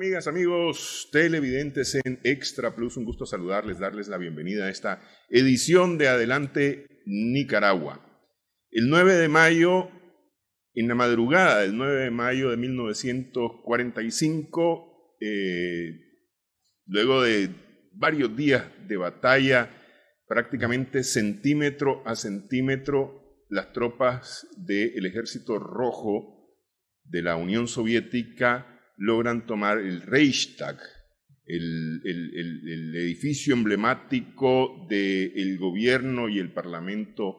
amigas, amigos televidentes en Extra Plus? Un gusto saludarles, darles la bienvenida a esta edición de Adelante Nicaragua. El 9 de mayo, en la madrugada del 9 de mayo de 1945, luego de varios días de batalla, prácticamente centímetro a centímetro, las tropas del Ejército Rojo de la Unión Soviética logran tomar el Reichstag, el edificio emblemático del gobierno y el parlamento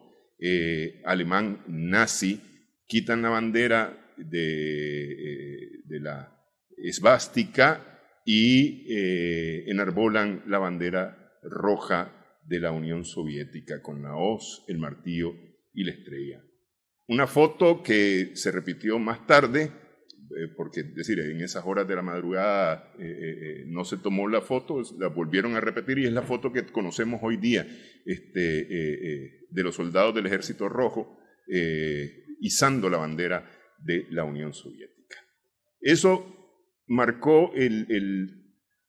alemán nazi. Quitan la bandera de la esvástica y enarbolan la bandera roja de la Unión Soviética con la hoz, el martillo y la estrella. Una foto que se repitió más tarde, porque es decir, en esas horas de la madrugada no se tomó la foto, la volvieron a repetir y es la foto que conocemos hoy día de los soldados del Ejército Rojo izando la bandera de la Unión Soviética. Eso marcó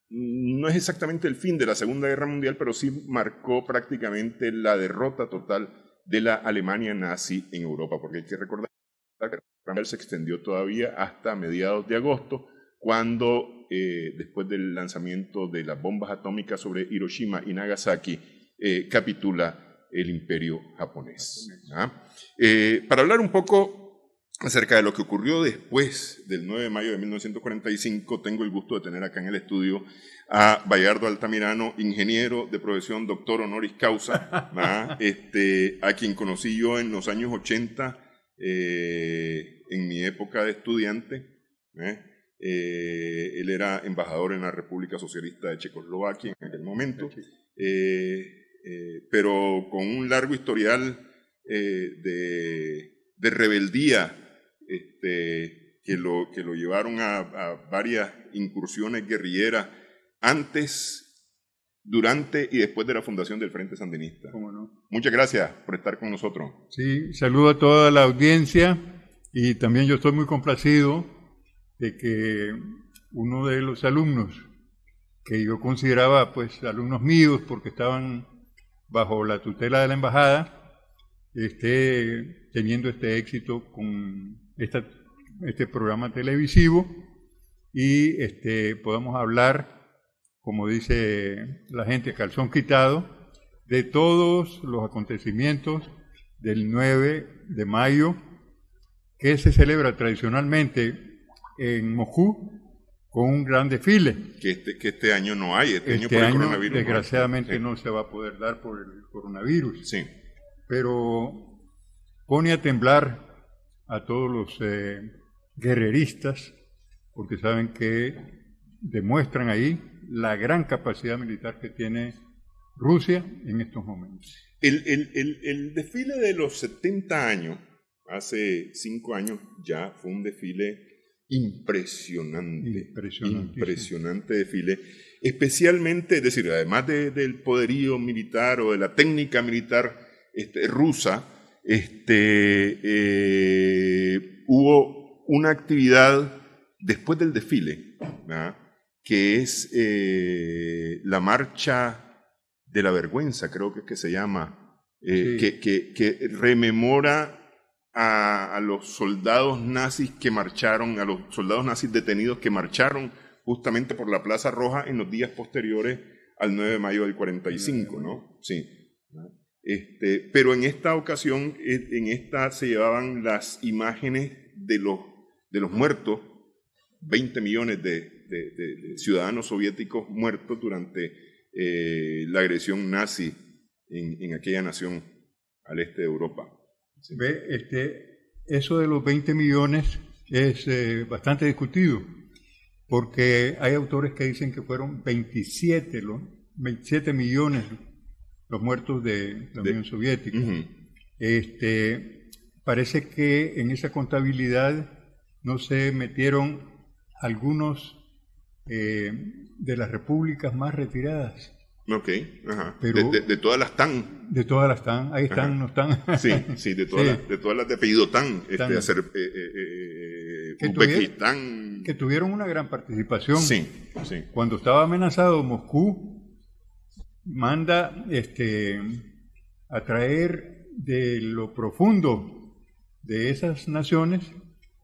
no es exactamente el fin de la Segunda Guerra Mundial, pero sí marcó prácticamente la derrota total de la Alemania nazi en Europa, porque hay que recordar que la Guerra Mundial se extendió todavía hasta mediados de agosto, cuando después del lanzamiento de las bombas atómicas sobre Hiroshima y Nagasaki, capitula el imperio japonés. Para hablar un poco acerca de lo que ocurrió después del 9 de mayo de 1945, tengo el gusto de tener acá en el estudio a Bayardo Altamirano, ingeniero de profesión, doctor honoris causa, a quien conocí yo en los años 80, en mi época de estudiante. Él era embajador en la República Socialista de Checoslovaquia en aquel momento, pero con un largo historial de rebeldía que lo llevaron a varias incursiones guerrilleras antes, durante y después de la fundación del Frente Sandinista. ¿Cómo no? Muchas gracias por estar con nosotros. Sí, saludo a toda la audiencia y también yo estoy muy complacido de que uno de los alumnos que yo consideraba pues alumnos míos porque estaban bajo la tutela de la embajada esté teniendo este éxito con este programa televisivo y podamos hablar, como dice la gente, calzón quitado, de todos los acontecimientos del 9 de mayo, que se celebra tradicionalmente en Moscú con un gran desfile. Que este año no hay, este año por el coronavirus. Desgraciadamente no se va a poder dar por el coronavirus. Sí. Pero pone a temblar a todos los guerreristas, porque saben que demuestran ahí la gran capacidad militar que tiene Rusia en estos momentos. El desfile de los 70 años, hace 5 años ya, fue un desfile impresionante desfile, especialmente, es decir, además del poderío militar o de la técnica militar rusa, hubo una actividad después del desfile, ¿verdad?, que es la marcha de la vergüenza, creo que se llama, sí, que rememora a los soldados nazis que marcharon, a los soldados nazis detenidos que marcharon justamente por la Plaza Roja en los días posteriores al 9 de mayo del 45, ¿no? Sí. Pero en esta ocasión, se llevaban las imágenes de los muertos, 20 millones de ciudadanos soviéticos muertos durante la agresión nazi en aquella nación al este de Europa. Sí. Eso de los 20 millones es bastante discutido, porque hay autores que dicen que fueron 27 millones los muertos de la Unión Soviética. Uh-huh. Parece que en esa contabilidad no se metieron algunos de las repúblicas más retiradas. Ok, ajá. Pero de todas las TAN. De todas las TAN, ahí están, no están. Sí, de todas las de apellido TAN, Uzbekistán, que tuvieron una gran participación. Sí, sí. Cuando estaba amenazado Moscú, manda a traer de lo profundo de esas naciones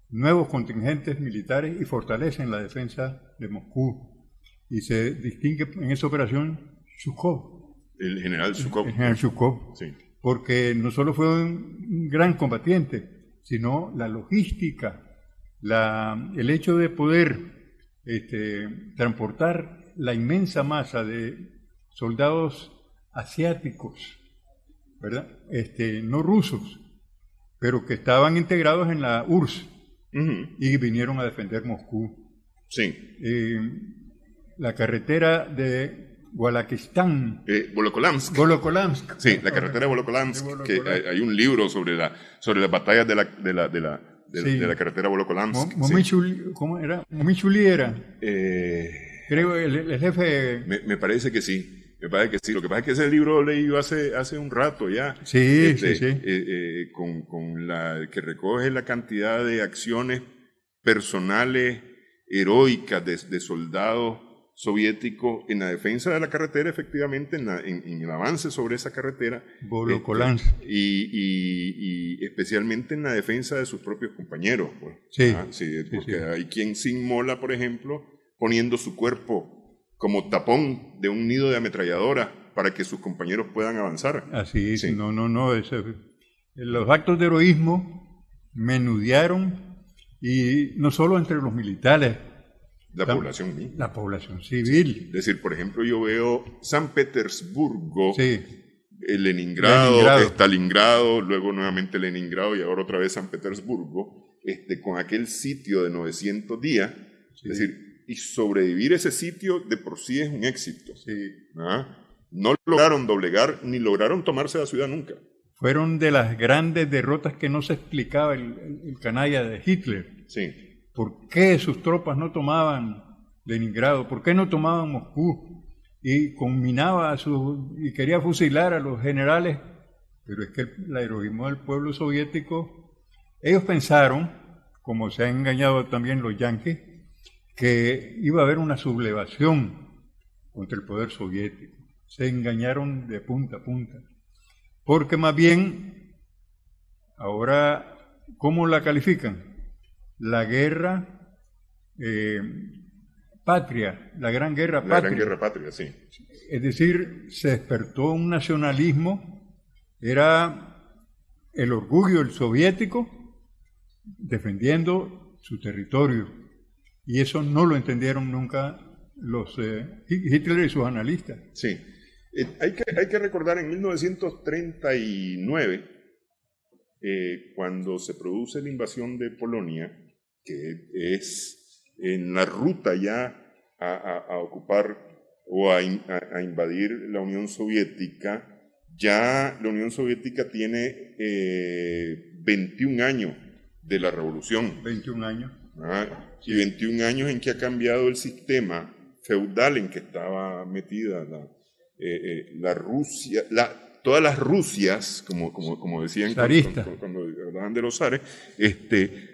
nuevos contingentes militares y fortalecen la defensa de Moscú. Y se distingue en esa operación Zhukov. El general Zhukov. El general Zhukov. Sí. Porque no solo fue un gran combatiente, sino la logística, el hecho de poder transportar la inmensa masa de soldados asiáticos, ¿verdad? No rusos, pero que estaban integrados en la URSS y vinieron a defender Moscú. Sí. La carretera de Walaquistán. Volokolamsk. Sí, la carretera de Volokolamsk, que hay un libro sobre las batallas de la carretera Volokolamsk. ¿Cómo era? Momichuli era. Creo el jefe. Me parece que sí. Me parece que sí. Lo que pasa es que ese libro lo leí yo hace un rato ya. Sí, sí. Que recoge la cantidad de acciones personales heroicas de soldados soviéticos en la defensa de la carretera, efectivamente, en el avance sobre esa carretera. Volokolamsk. Y especialmente en la defensa de sus propios compañeros. Pues. Sí. Porque hay quien se inmola, por ejemplo, poniendo su cuerpo como tapón de un nido de ametralladora para que sus compañeros puedan avanzar. Así es, no. Los actos de heroísmo menudearon, y no solo entre los militares, la población misma. La población civil. Es decir, por ejemplo, yo veo San Petersburgo, sí. Leningrado, Stalingrado, luego nuevamente Leningrado y ahora otra vez San Petersburgo, con aquel sitio de 900 días. Sí. Es decir, y sobrevivir ese sitio de por sí es un éxito. Sí. No lograron doblegar ni lograron tomarse la ciudad nunca. Fueron de las grandes derrotas que no se explicaba el canalla de Hitler. Sí. ¿Por qué sus tropas no tomaban Leningrado? ¿Por qué no tomaban Moscú? Y combinaba y quería fusilar a los generales. Pero es que el heroísmo del pueblo soviético, ellos pensaron, como se han engañado también los yanquis, que iba a haber una sublevación contra el poder soviético. Se engañaron de punta a punta. Porque más bien, ahora, ¿cómo la califican? La guerra patria, la gran guerra patria. La gran guerra patria, sí. Es decir, se despertó un nacionalismo, era el orgullo del soviético defendiendo su territorio. Y eso no lo entendieron nunca los Hitler y sus analistas. Sí. Hay que recordar en 1939, cuando se produce la invasión de Polonia, que es en la ruta ya a ocupar o a invadir la Unión Soviética, ya la Unión Soviética tiene 21 años de la revolución. 21 años. Y 21 años en que ha cambiado el sistema feudal en que estaba metida la Rusia, todas las Rusias, como decían cuando hablaban de los zares,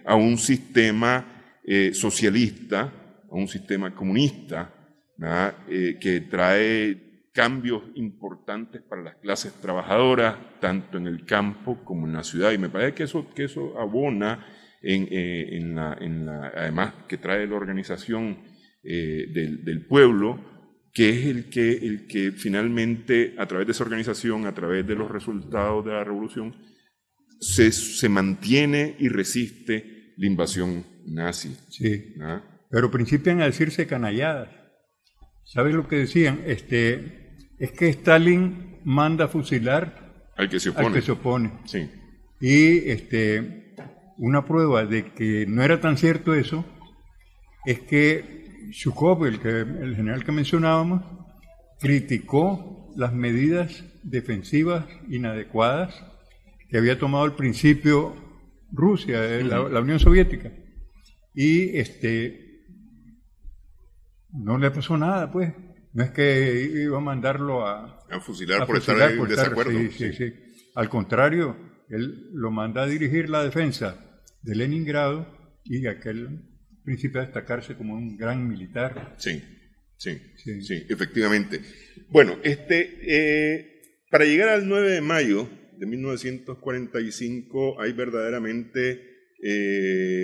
a un sistema socialista, a un sistema comunista, que trae cambios importantes para las clases trabajadoras, tanto en el campo como en la ciudad. Y me parece que eso abona además que trae la organización del pueblo, que es el que finalmente, a través de esa organización, a través de los resultados de la revolución, se mantiene y resiste la invasión nazi. Sí, pero principian a decirse canalladas. ¿Sabes lo que decían? Es que Stalin manda a fusilar al que se opone. Sí. Y una prueba de que no era tan cierto eso es que Zhukov, el general que mencionábamos, criticó las medidas defensivas inadecuadas que había tomado al principio Rusia, la Unión Soviética. Y no le pasó nada, pues. No es que iba a mandarlo a fusilar por estar en desacuerdo. Sí. Al contrario, él lo manda a dirigir la defensa de Leningrado y aquel príncipe a destacarse como un gran militar. Sí, efectivamente. Bueno, para llegar al 9 de mayo de 1945 hay verdaderamente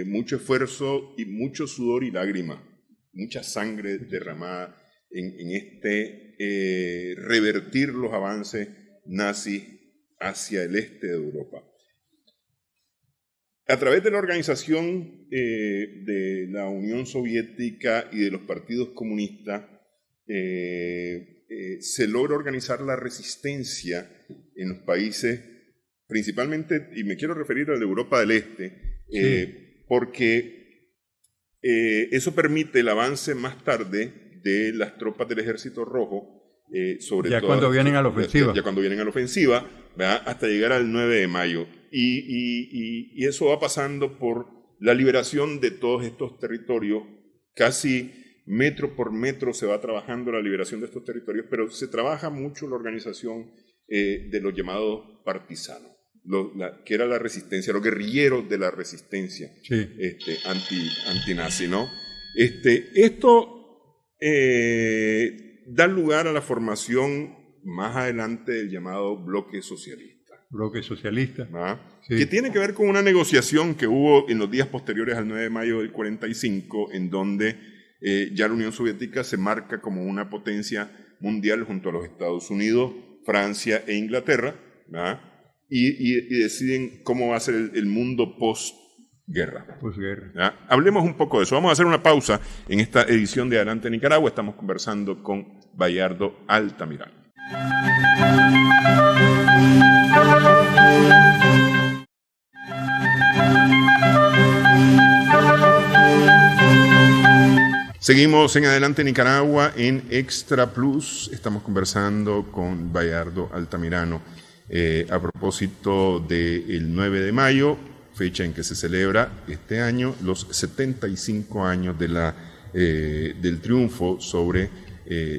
mucho esfuerzo y mucho sudor y lágrima, mucha sangre derramada en revertir los avances nazis hacia el este de Europa. A través de la organización de la Unión Soviética y de los partidos comunistas, se logra organizar la resistencia en los países, principalmente, y me quiero referir a la de Europa del Este, porque eso permite el avance más tarde de las tropas del Ejército Rojo, sobre todo cuando vienen a la ofensiva. Ya cuando vienen a la ofensiva, ¿verdad? Hasta llegar al 9 de mayo. Y eso va pasando por la liberación de todos estos territorios. Casi metro por metro se va trabajando la liberación de estos territorios, pero se trabaja mucho la organización de los llamados partisanos, que era la resistencia, los guerrilleros de la resistencia antinazi, ¿no? Esto da lugar a la formación más adelante del llamado bloque socialista. Bloque socialista. Que tiene que ver con una negociación que hubo en los días posteriores al 9 de mayo del 45, en donde ya la Unión Soviética se marca como una potencia mundial junto a los Estados Unidos, Francia e Inglaterra, y deciden cómo va a ser el mundo postguerra. Hablemos un poco de eso. Vamos a hacer una pausa en esta edición de Adelante Nicaragua. Estamos conversando con Bayardo Altamirano. Seguimos en Adelante Nicaragua en Extra Plus. Estamos conversando con Bayardo Altamirano a propósito del 9 de mayo, fecha en que se celebra este año los 75 años del triunfo sobre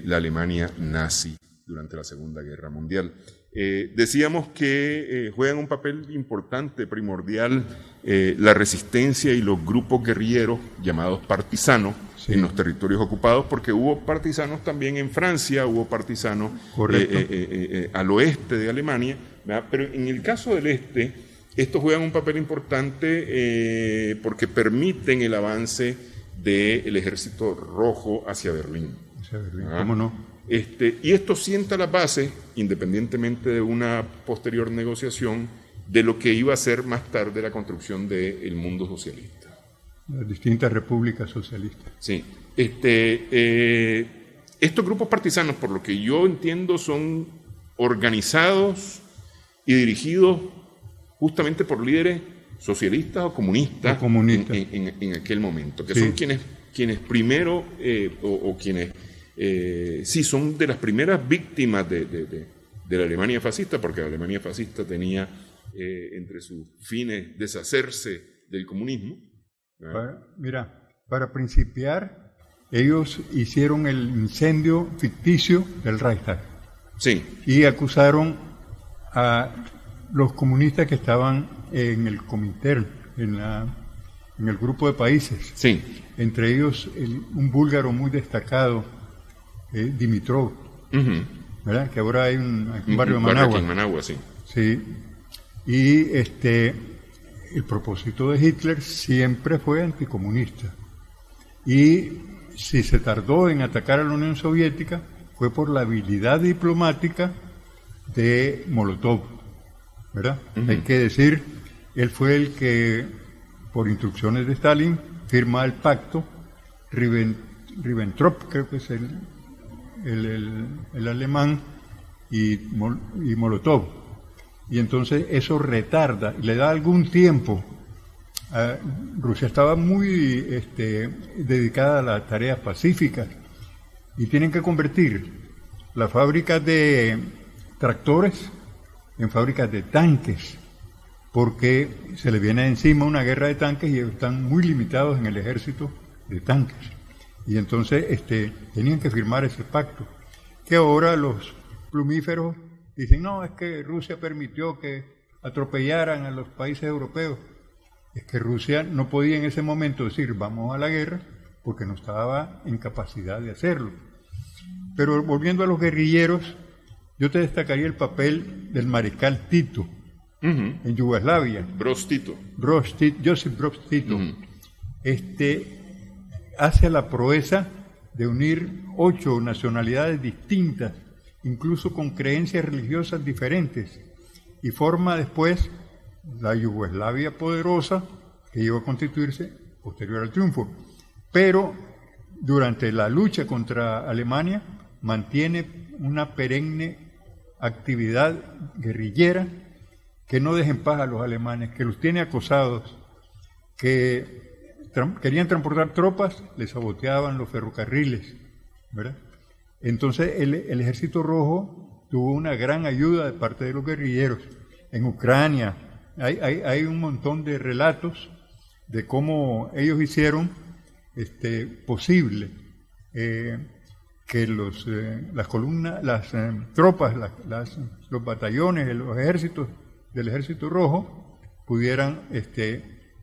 la Alemania nazi durante la Segunda Guerra Mundial. Decíamos que juegan un papel importante, primordial, la resistencia y los grupos guerrilleros llamados partisanos en los territorios ocupados, porque hubo partisanos también en Francia, hubo partisanos al oeste de Alemania, ¿verdad? Pero en el caso del este, estos juegan un papel importante porque permiten el avance del Ejército Rojo hacia Berlín. ¿Cómo no? Y esto sienta las bases, independientemente de una posterior negociación, de lo que iba a ser más tarde la construcción del mundo socialista. Las distintas repúblicas socialistas. Sí. Estos grupos partisanos, por lo que yo entiendo, son organizados y dirigidos justamente por líderes socialistas o comunistas, en aquel momento, que son quienes primero, son de las primeras víctimas de la Alemania fascista, porque la Alemania fascista tenía entre sus fines deshacerse del comunismo. Para principiar, ellos hicieron el incendio ficticio del Reichstag. Sí. Y acusaron a los comunistas que estaban en el Comintern, en el grupo de países. Sí. Entre ellos un búlgaro muy destacado, Dimitrov, ¿verdad? Que ahora hay un barrio de Managua. En Managua, sí. Sí. Y el propósito de Hitler siempre fue anticomunista. Y si se tardó en atacar a la Unión Soviética, fue por la habilidad diplomática de Molotov, ¿verdad? Hay que decir, él fue el que, por instrucciones de Stalin, firma el pacto. Ribbentrop, creo que es el alemán, y Molotov. Y entonces eso retarda, le da algún tiempo. Rusia estaba muy dedicada a las tareas pacíficas y tienen que convertir las fábricas de tractores en fábricas de tanques, porque se les viene encima una guerra de tanques y ellos están muy limitados en el ejército de tanques. Y entonces tenían que firmar ese pacto, que ahora los plumíferos dicen, no, es que Rusia permitió que atropellaran a los países europeos. es que Rusia no podía en ese momento decir vamos a la guerra porque no estaba en capacidad de hacerlo. Pero volviendo a los guerrilleros, yo te destacaría el papel del mariscal Tito en Yugoslavia. Josip Broz Tito. Hace la proeza de unir 8 nacionalidades distintas, incluso con creencias religiosas diferentes, y forma después la Yugoslavia poderosa que llegó a constituirse posterior al triunfo. Pero durante la lucha contra Alemania mantiene una perenne actividad guerrillera que no deja en paz a los alemanes, que los tiene acosados, que querían transportar tropas, les saboteaban los ferrocarriles, ¿verdad? Entonces el Ejército Rojo tuvo una gran ayuda de parte de los guerrilleros. En Ucrania hay un montón de relatos de cómo ellos hicieron posible que las columnas, las tropas, los batallones, los ejércitos del Ejército Rojo pudieran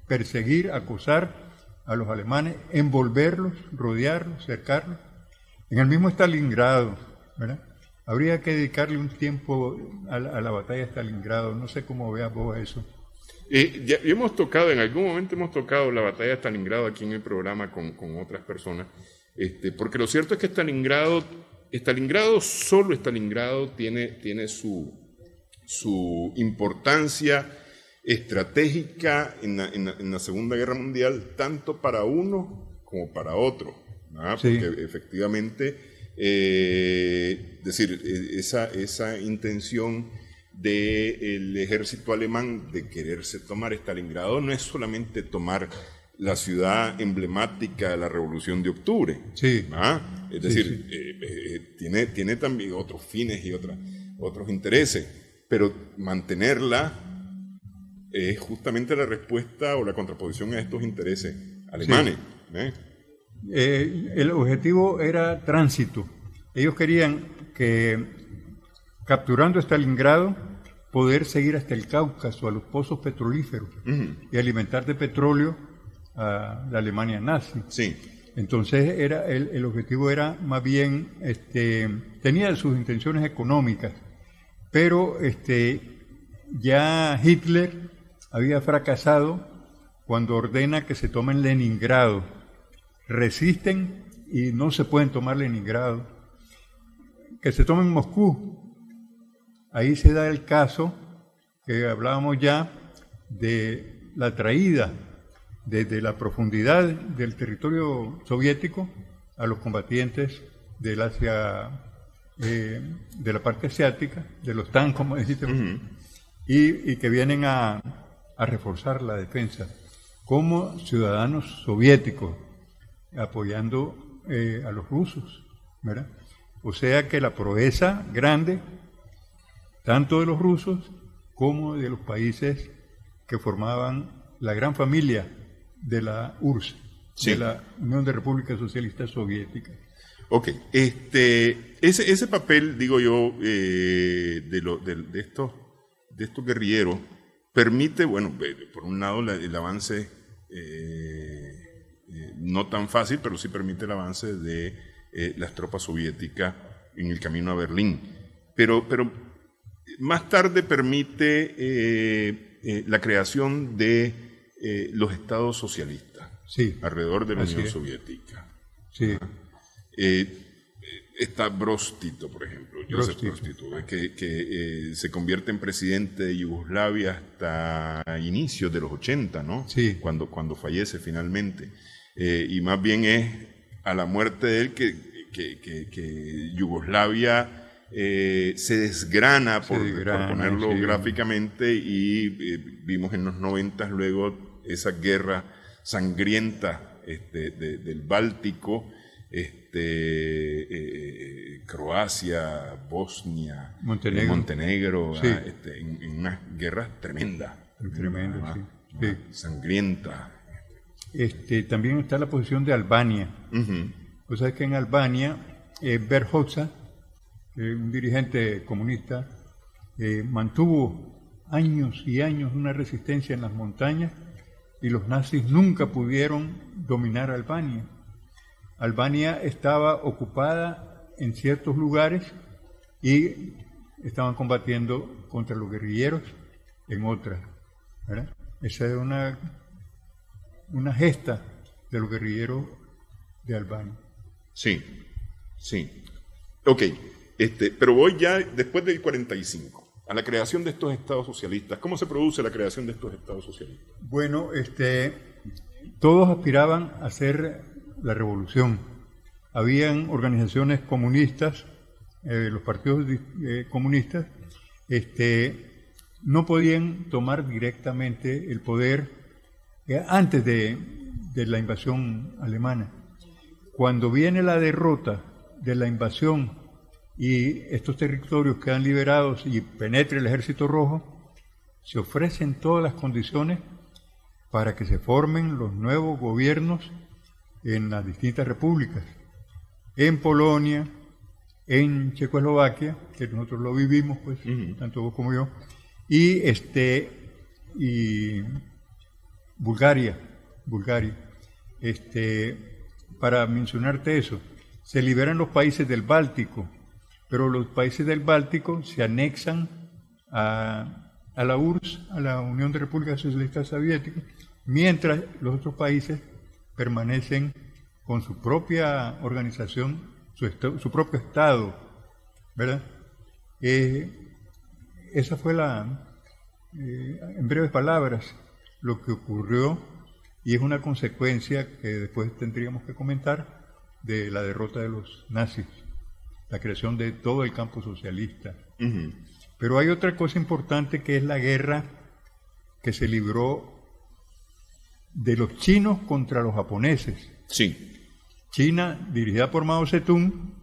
perseguir, acosar a los alemanes, envolverlos, rodearlos, cercarlos. En el mismo Stalingrado, ¿verdad? Habría que dedicarle un tiempo a la batalla de Stalingrado. No sé cómo veas vos eso. Ya hemos tocado, en algún momento hemos tocado la batalla de Stalingrado aquí en el programa con otras personas, porque lo cierto es que Stalingrado solo Stalingrado tiene su importancia estratégica en la Segunda Guerra Mundial, tanto para uno como para otro, ¿verdad? Sí. Porque efectivamente, esa intención del ejército alemán de quererse tomar Stalingrado no es solamente tomar la ciudad emblemática de la Revolución de Octubre, sí. Es decir, tiene también otros fines y otros intereses, pero mantenerla es justamente la respuesta o la contraposición a estos intereses alemanes. Sí. El objetivo era tránsito. Ellos querían que, capturando Stalingrado, poder seguir hasta el Cáucaso, a los pozos petrolíferos, y alimentar de petróleo a la Alemania nazi. Sí. Entonces el objetivo era más bien, tenía sus intenciones económicas, pero ya Hitler había fracasado cuando ordena que se tomen Leningrado. Resisten y no se pueden tomar Leningrado. Que se tomen Moscú. Ahí se da el caso que hablábamos ya de la traída desde la profundidad del territorio soviético a los combatientes del Asia, de la parte asiática, de los TAN, como dijiste, y que vienen a reforzar la defensa como ciudadanos soviéticos, apoyando a los rusos, ¿verdad? O sea que la proeza grande, tanto de los rusos como de los países que formaban la gran familia de la URSS, sí, de la Unión de Repúblicas Socialistas Soviéticas. Ok, ese papel, digo yo, de estos guerrilleros permite, bueno, por un lado el avance no tan fácil, pero sí permite el avance de las tropas soviéticas en el camino a Berlín. Pero más tarde permite la creación de los estados socialistas, sí, alrededor de la Unión Soviética. Sí. Está Broz Tito, por ejemplo, Josip Broz Tito, que se convierte en presidente de Yugoslavia hasta inicios de los 80, ¿no? Sí. Cuando fallece finalmente. Y más bien es a la muerte de él que Yugoslavia se desgrana, por ponerlo gráficamente, y vimos en los 90 luego esa guerra sangrienta del Báltico, Croacia, Bosnia, Montenegro, sí, en unas guerras tremendas, sí. Sangrientas. También está la posición de Albania. O sea que en Albania, Berhoza, un dirigente comunista, mantuvo años y años una resistencia en las montañas y los nazis nunca pudieron dominar Albania. Albania estaba ocupada en ciertos lugares y estaban combatiendo contra los guerrilleros en otras, ¿verdad? Esa es una gesta de los guerrilleros de Albania. Sí, sí. Ok, pero voy ya después del 45, a la creación de estos estados socialistas. ¿Cómo se produce la creación de estos estados socialistas? Bueno, todos aspiraban a hacer la revolución. Habían organizaciones comunistas, los partidos comunistas, no podían tomar directamente el poder antes de la invasión alemana. Cuando viene la derrota de la invasión y estos territorios quedan liberados y penetra el Ejército Rojo, se ofrecen todas las condiciones para que se formen los nuevos gobiernos en las distintas repúblicas, en Polonia, en Checoslovaquia, que nosotros lo vivimos, pues, tanto vos como yo, y Bulgaria. Para mencionarte eso, se liberan los países del Báltico, pero los países del Báltico se anexan a la URSS, a la Unión de Repúblicas Socialistas Soviéticas, mientras los otros países permanecen con su propia organización, su propio Estado, ¿verdad? Esa fue en breves palabras, lo que ocurrió, y es una consecuencia que después tendríamos que comentar de la derrota de los nazis, la creación de todo el campo socialista. Uh-huh. Pero hay otra cosa importante, que es la guerra que se libró de los chinos contra los japoneses. Sí. China, dirigida por Mao Zedong,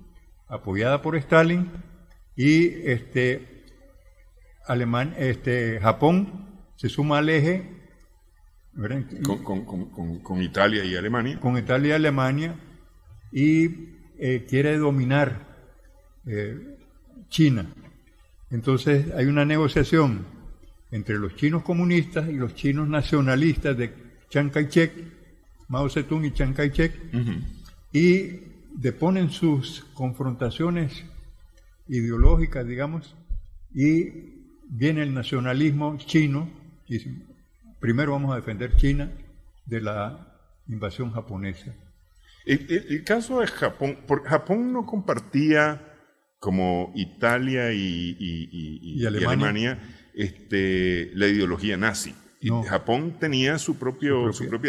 apoyada por Stalin, y Japón se suma al eje, ¿verdad? Con Italia y Alemania. Con Italia y Alemania, y quiere dominar China. Entonces hay una negociación entre los chinos comunistas y los chinos nacionalistas de Chiang Kai-shek, Mao Zedong y Chiang Kai-shek, uh-huh, y deponen sus confrontaciones ideológicas, digamos, y viene el nacionalismo chino y dice, primero vamos a defender China de la invasión japonesa. El caso de Japón, Japón no compartía, como Italia y Alemania, la ideología nazi. No. Japón tenía su propia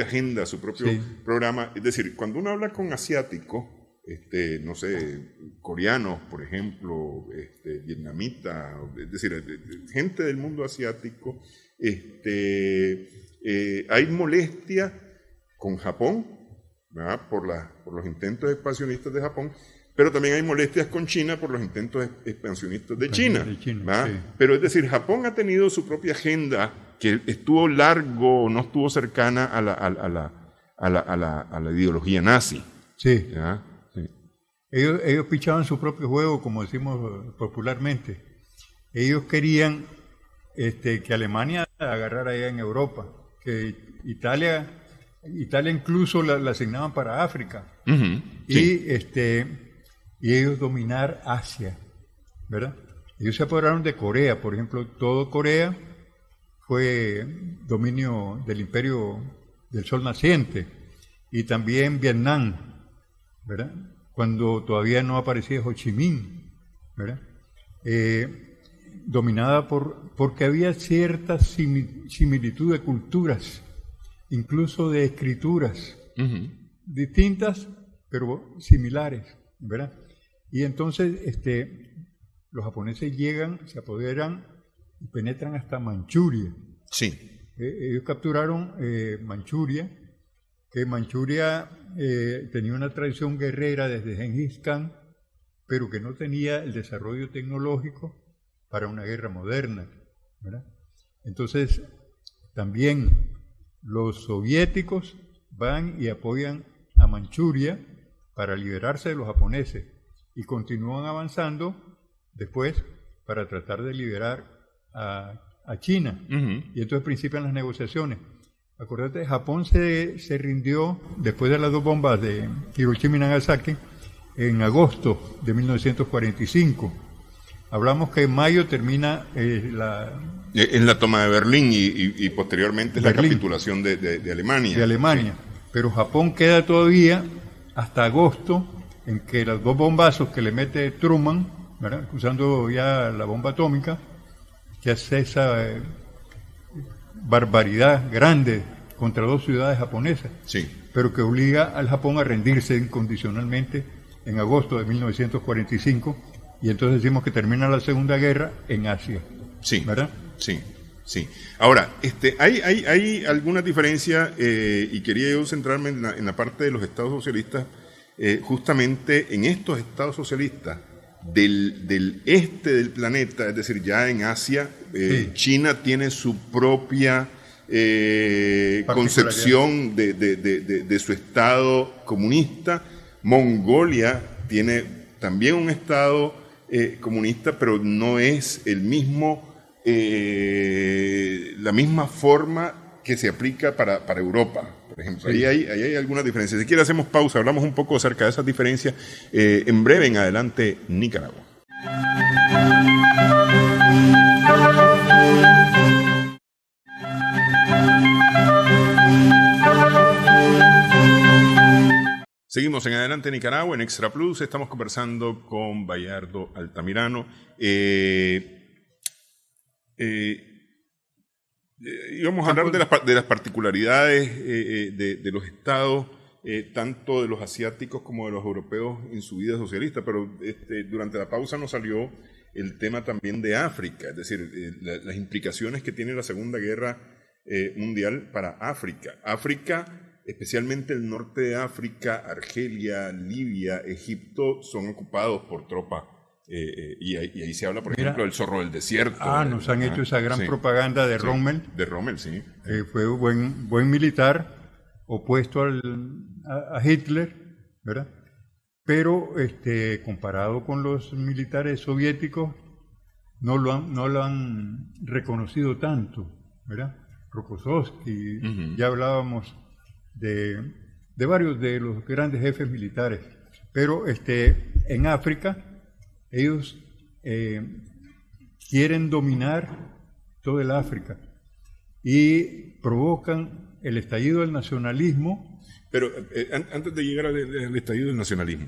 agenda, su propio programa. Es decir, cuando uno habla con asiáticos, no sé, coreanos, por ejemplo, vietnamitas, es decir, gente del mundo asiático, hay molestia con Japón, ¿verdad? por los intentos expansionistas de Japón, pero también hay molestias con China por los intentos expansionistas de China. ¿verdad? Sí. Pero es decir, Japón ha tenido su propia agenda que estuvo largo, no estuvo cercana a la ideología nazi. Sí. Sí. Ellos pichaban su propio juego, como decimos popularmente. Ellos querían que Alemania agarrara allá en Europa, que Italia incluso la asignaban para África, uh-huh, sí. Y ellos dominar Asia, ¿verdad? Ellos se apoderaron de Corea, por ejemplo, todo Corea fue dominio del Imperio del Sol Naciente, y también Vietnam, ¿verdad? Cuando todavía no aparecía Ho Chi Minh, ¿verdad? Dominada porque había cierta similitud de culturas, incluso de escrituras, uh-huh, distintas, pero similares, ¿verdad? Y entonces los japoneses llegan, se apoderan y penetran hasta Manchuria. Sí. Ellos capturaron Manchuria, que Manchuria tenía una tradición guerrera desde Gengis Khan, pero que no tenía el desarrollo tecnológico para una guerra moderna, ¿verdad? Entonces, también los soviéticos van y apoyan a Manchuria para liberarse de los japoneses y continúan avanzando después para tratar de liberar a China. Uh-huh. Y entonces principian las negociaciones. Acuérdate, Japón se rindió después de las 2 bombas de Hiroshima y Nagasaki en agosto de 1945. Hablamos que en mayo termina en la toma de Berlín y posteriormente la capitulación de Alemania. De Alemania. Sí. Pero Japón queda todavía hasta agosto, en que los 2 bombazos que le mete Truman, ¿verdad?, usando ya la bomba atómica, que hace esa barbaridad grande contra 2 ciudades japonesas, sí, pero que obliga al Japón a rendirse incondicionalmente en agosto de 1945, y entonces decimos que termina la Segunda Guerra en Asia. Sí, ¿verdad? Sí, sí. Ahora, hay alguna diferencia, y quería yo centrarme en la parte de los estados socialistas, justamente en estos estados socialistas del este del planeta, es decir, ya en Asia, sí. China tiene su propia concepción de su estado comunista. Mongolia tiene también un estado comunista, pero no es el mismo, la misma forma que se aplica para Europa, por ejemplo. Sí. Ahí hay algunas diferencias. Si quiere hacemos pausa, hablamos un poco acerca de esas diferencias en breve, en adelante, Nicaragua. Seguimos en Adelante Nicaragua, en Extra Plus. Estamos conversando con Bayardo Altamirano. Íbamos a hablar de las particularidades de los estados, tanto de los asiáticos como de los europeos en su vida socialista, pero durante la pausa nos salió el tema también de África, es decir, las implicaciones que tiene la Segunda Guerra Mundial para África. África, especialmente el norte de África, Argelia, Libia, Egipto, son ocupados por tropas. Y ahí se habla, por ejemplo, del zorro del desierto. Nos han hecho esa gran propaganda de Rommel. De Rommel, sí. Fue buen militar, opuesto a Hitler, ¿verdad? Pero comparado con los militares soviéticos, no lo han reconocido tanto, ¿verdad? Rokossovsky, ya hablábamos de varios de los grandes jefes militares, pero en África ellos quieren dominar todo el África y provocan el estallido del nacionalismo. Pero antes de llegar al estallido del nacionalismo,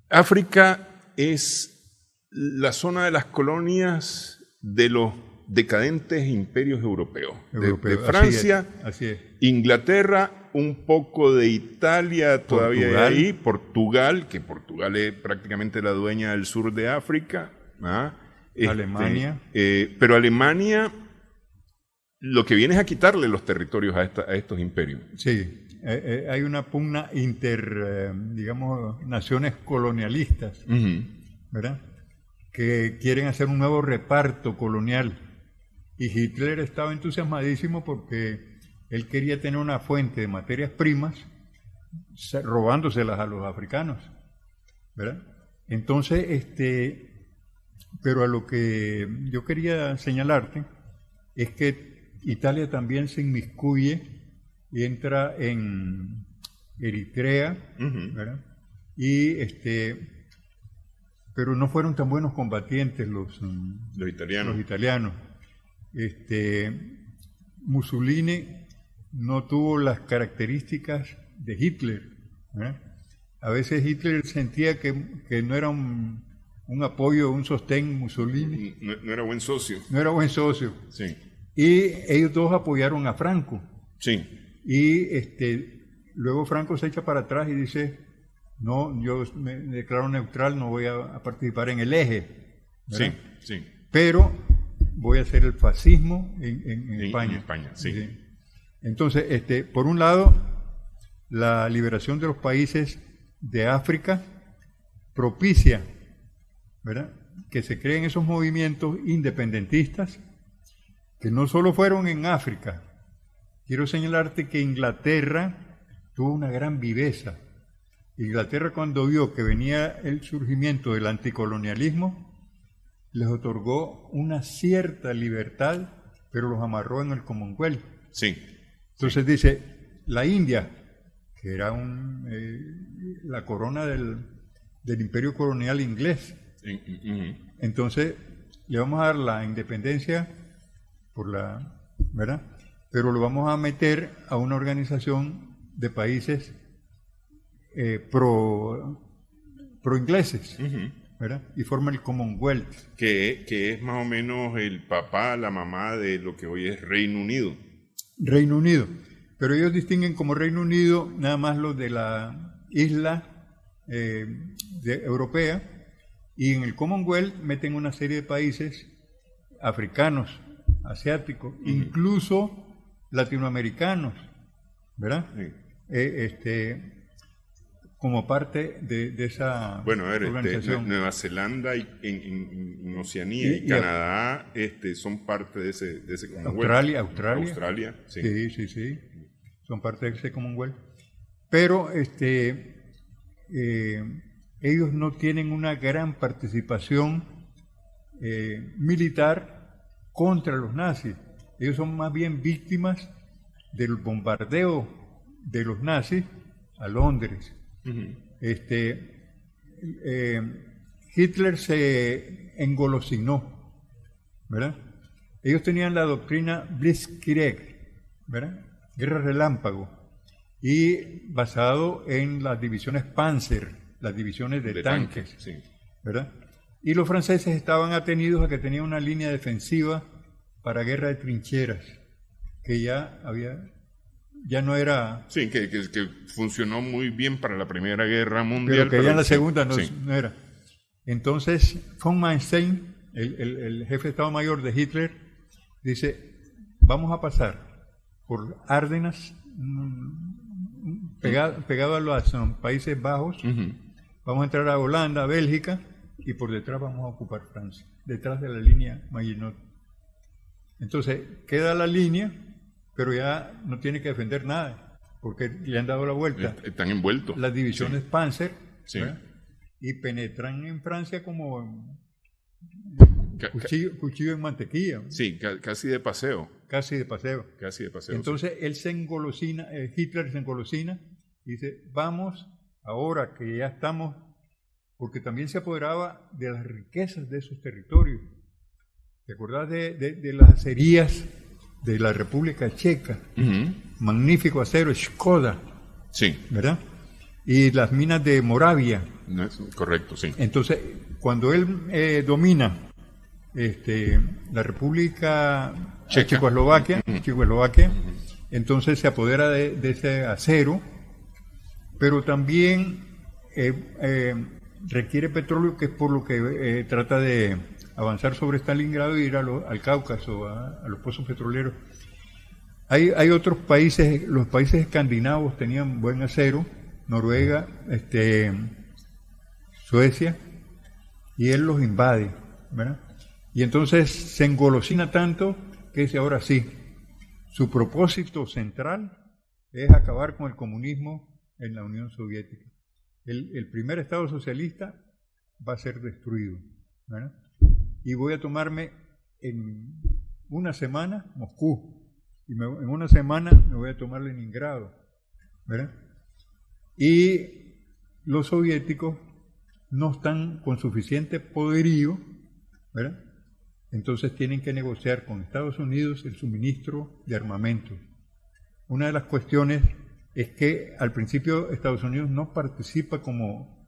África es la zona de las colonias de los decadentes imperios europeos. De Francia, así es. Inglaterra, un poco de Italia todavía ahí, Portugal, que Portugal es prácticamente la dueña del sur de África. Alemania. Pero Alemania lo que viene es a quitarle los territorios a estos imperios. Sí, hay una pugna digamos, naciones colonialistas, ¿verdad?, que quieren hacer un nuevo reparto colonial. Y Hitler estaba entusiasmadísimo porque él quería tener una fuente de materias primas robándoselas a los africanos, ¿verdad? Entonces, pero a lo que yo quería señalarte es que Italia también se inmiscuye y entra en Eritrea, ¿verdad? Y pero no fueron tan buenos combatientes los italianos. Mussolini no tuvo las características de Hitler, ¿eh? A veces Hitler sentía que no era un apoyo, un sostén Mussolini. No era buen socio. No era buen socio. Sí. Y ellos dos apoyaron a Franco. Sí. Y luego Franco se echa para atrás y dice, no, yo me declaro neutral, no voy a participar en el eje, ¿verdad? Sí, sí. Pero voy a hacer el fascismo en España. En España, sí. Sí. Entonces, por un lado, la liberación de los países de África propicia, ¿verdad?, que se creen esos movimientos independentistas que no solo fueron en África. Quiero señalarte que Inglaterra tuvo una gran viveza. Inglaterra, cuando vio que venía el surgimiento del anticolonialismo, les otorgó una cierta libertad, pero los amarró en el Commonwealth. Sí. Entonces dice, la India, que era la corona del imperio colonial inglés, entonces le vamos a dar la independencia ¿verdad? Pero lo vamos a meter a una organización de países pro ingleses, ¿verdad? Y forma el Commonwealth. Que es más o menos el papá, la mamá de lo que hoy es Reino Unido. Reino Unido. Pero ellos distinguen como Reino Unido nada más los de la isla europea, y en el Commonwealth meten una serie de países africanos, asiáticos, incluso latinoamericanos, ¿verdad? Sí. Como parte de esa organización. Nueva Zelanda y en Oceanía y Canadá son parte de ese Commonwealth. Australia. Sí. Sí. Son parte de ese Commonwealth. Pero ellos no tienen una gran participación militar contra los nazis. Ellos son más bien víctimas del bombardeo de los nazis a Londres. Hitler se engolosinó, ¿verdad? Ellos tenían la doctrina Blitzkrieg, ¿verdad? Guerra relámpago, y basado en las divisiones Panzer, las divisiones de tanques, sí. ¿verdad? Y los franceses estaban atenidos a que tenían una línea defensiva para guerra de trincheras, que ya no era... Sí, que funcionó muy bien para la Primera Guerra Mundial. Pero que ya en la Segunda no era. Entonces, von Manstein, el jefe de Estado Mayor de Hitler, dice, vamos a pasar por Ardenas, pegado a los Países Bajos, vamos a entrar a Holanda, a Bélgica, y por detrás vamos a ocupar Francia, detrás de la línea Maginot. Entonces, queda la línea, pero ya no tiene que defender nada, porque le han dado la vuelta. Están envueltos. Las divisiones Panzer, sí. Y penetran en Francia como cuchillo en mantequilla. Sí, casi de paseo. Casi de paseo. Entonces, sí. Hitler se engolosina y dice, vamos, ahora que ya estamos, porque también se apoderaba de las riquezas de esos territorios. ¿Te acordás de las acerías de la República Checa? Magnífico acero, Škoda. Sí. ¿Verdad? Y las minas de Moravia. Correcto, sí. Entonces, cuando él domina la República Checoslovaquia, entonces se apodera de ese acero, pero también requiere petróleo, que es por lo que trata de avanzar sobre Stalingrado e ir al Cáucaso, a los pozos petroleros. Hay otros países, los países escandinavos tenían buen acero, Noruega, Suecia, y él los invade, ¿verdad? Y entonces se engolosina tanto que dice, ahora sí, su propósito central es acabar con el comunismo en la Unión Soviética. El primer Estado socialista va a ser destruido, ¿verdad? Y voy a tomarme en una semana Moscú, y en una semana me voy a tomar Leningrado, ¿verdad? Y los soviéticos no están con suficiente poderío, ¿verdad? Entonces tienen que negociar con Estados Unidos el suministro de armamento. Una de las cuestiones es que al principio Estados Unidos no participa como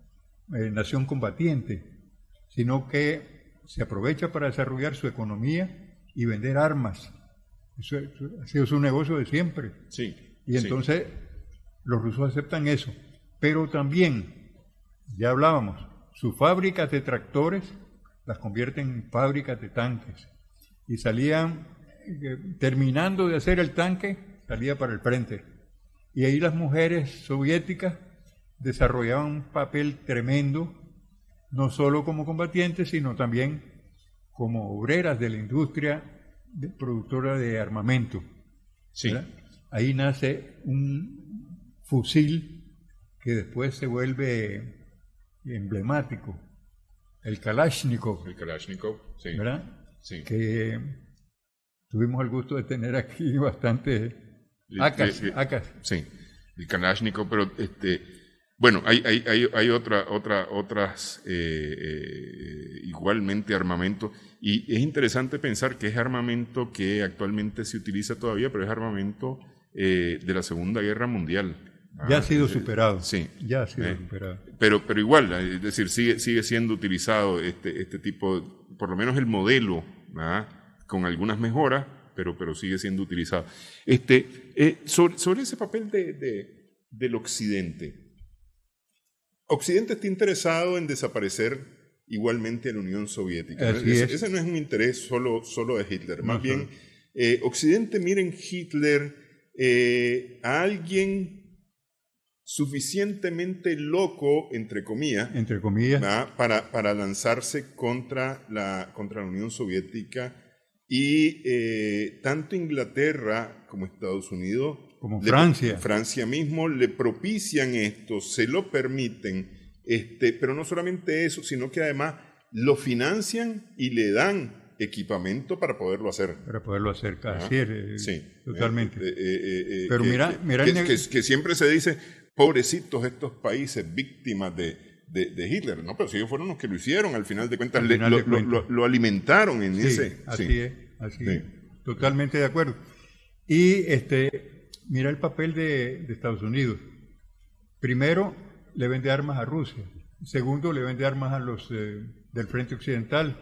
nación combatiente, sino que se aprovecha para desarrollar su economía y vender armas. Eso ha sido su negocio de siempre. Sí. Y entonces los rusos aceptan eso. Pero también, ya hablábamos, sus fábricas de tractores las convierten en fábricas de tanques. Y salían, terminando de hacer el tanque, salía para el frente. Y ahí las mujeres soviéticas desarrollaban un papel tremendo, no solo como combatientes, sino también como obreras de la industria productora de armamento. Sí. ¿Verdad? Ahí nace un fusil que después se vuelve emblemático, el Kalashnikov. El Kalashnikov, sí. ¿Verdad? Sí. Que tuvimos el gusto de tener aquí bastante AK. Sí, el Kalashnikov, pero bueno, hay otras igualmente armamento, y es interesante pensar que es armamento que actualmente se utiliza todavía, pero es armamento de la Segunda Guerra Mundial. Ya ha sido superado. Sí. Ya ha sido superado. Pero igual, es decir, sigue siendo utilizado este tipo, por lo menos el modelo, con algunas mejoras, pero sigue siendo utilizado. Sobre ese papel del Occidente. Occidente está interesado en desaparecer igualmente a la Unión Soviética. Ese no es un interés solo de Hitler. Más bien, Occidente mira en Hitler a alguien suficientemente loco, entre comillas, para lanzarse contra la Unión Soviética, y tanto Inglaterra como Estados Unidos, como Francia mismo, le propician esto, se lo permiten, pero no solamente eso, sino que además lo financian y le dan equipamiento para poderlo hacer. Así es, sí, totalmente. Pero que siempre se dice, pobrecitos estos países víctimas de Hitler, no, pero si ellos fueron los que lo hicieron, al final de cuentas lo alimentaron en ese. Así es, totalmente de acuerdo. Y mira el papel de Estados Unidos. Primero, le vende armas a Rusia. Segundo, le vende armas a los del Frente Occidental,